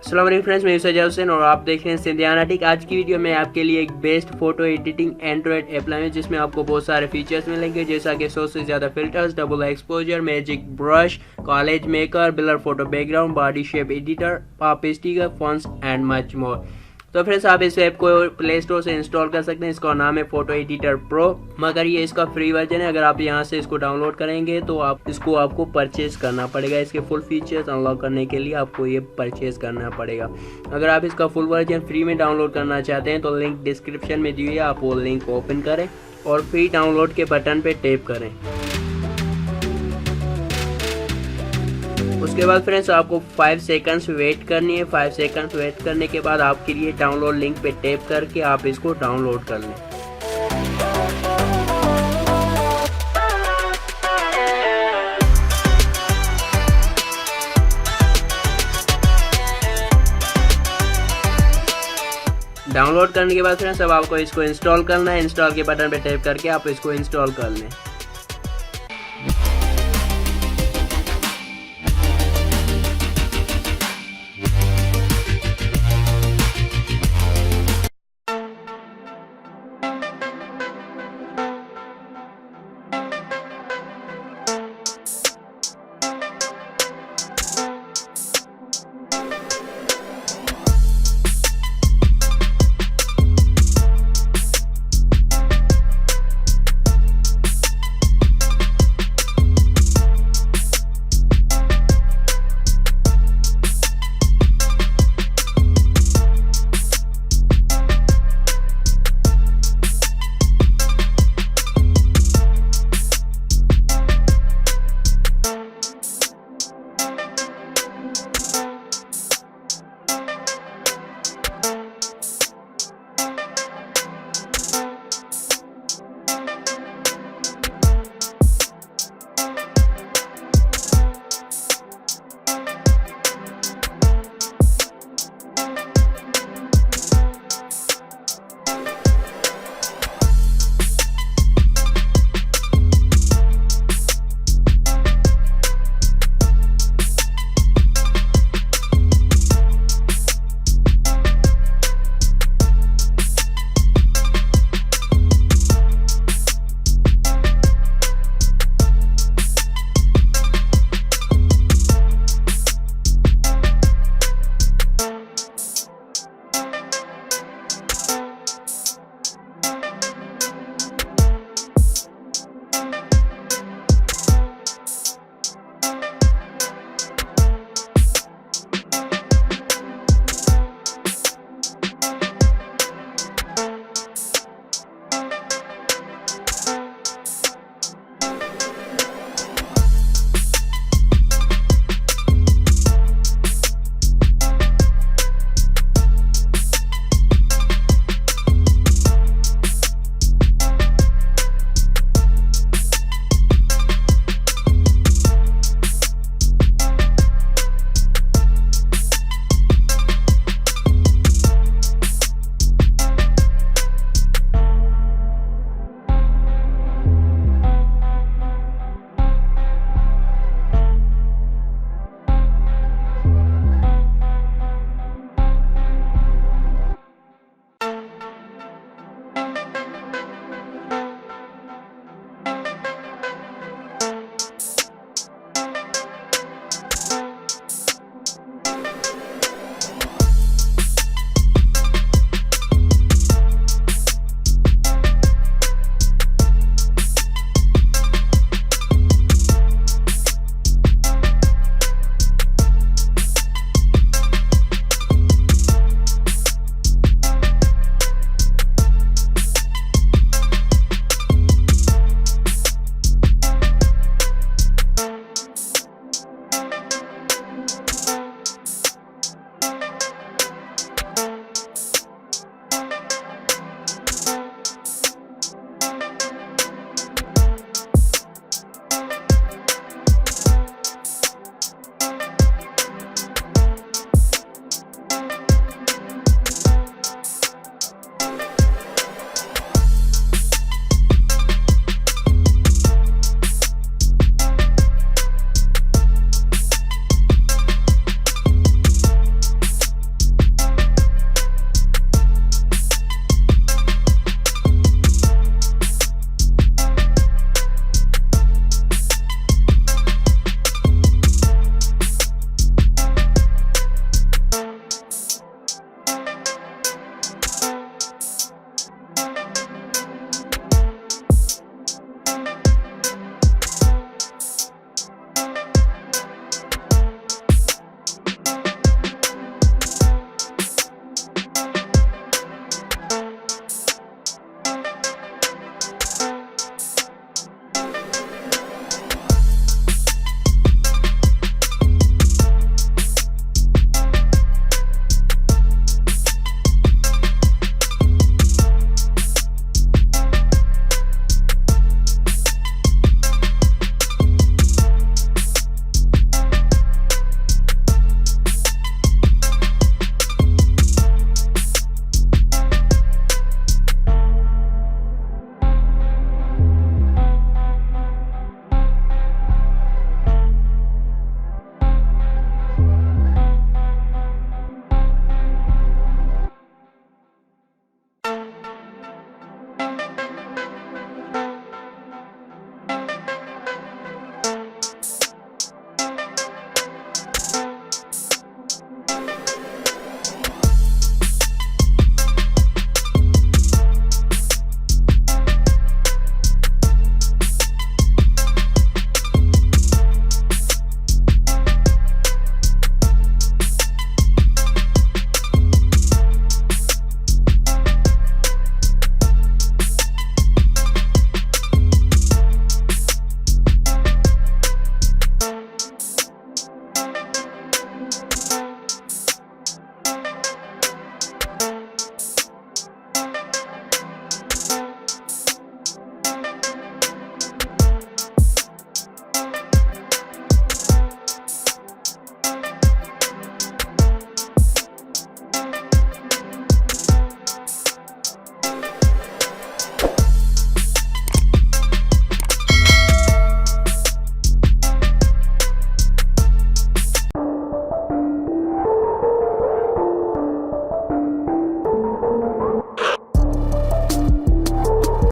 अस्सलाम वालेकुम फ्रेंड्स, मैं सजा हुसैन और आप देख रहे हैं सिंधियानाटिक। आज की वीडियो में आपके लिए एक best photo editing Android app लाए हैं जिसमें आपको बहुत सारे फीचर्स मिलेंगे, जैसा कि 100 से ज़्यादा filters, double exposure, magic brush, college maker, blur photo background, body shape editor, pop sticker, fonts and much more. तो फ्रेंड्स, आप इस ऐप को प्ले स्टोर से इंस्टॉल कर सकते हैं। इसका नाम है फोटो एडिटर प्रो, मगर ये इसका फ्री वर्जन है। अगर आप यहाँ से इसको डाउनलोड करेंगे तो आपको परचेज करना पड़ेगा। इसके फुल फीचर्स अनलॉक करने के लिए आपको ये परचेज करना पड़ेगा। अगर आप इसका फुल वर्जन फ्री में डाउनलोड करना चाहते हैं तो लिंक डिस्क्रिप्शन में दी हुई है, आप वो लिंक ओपन करें और फ्री डाउनलोड के बटन पर टैप करें। उसके बाद फ्रेंड्स आपको 5 सेकंड्स वेट करनी है। 5 सेकंड्स वेट करने के बाद आपके लिए डाउनलोड लिंक पे टैप करके आप इसको डाउनलोड कर लें। डाउनलोड करने के बाद फ्रेंड्स अब आपको इसको इंस्टॉल करना है। इंस्टॉल के बटन पे टैप करके आप इसको इंस्टॉल कर लें।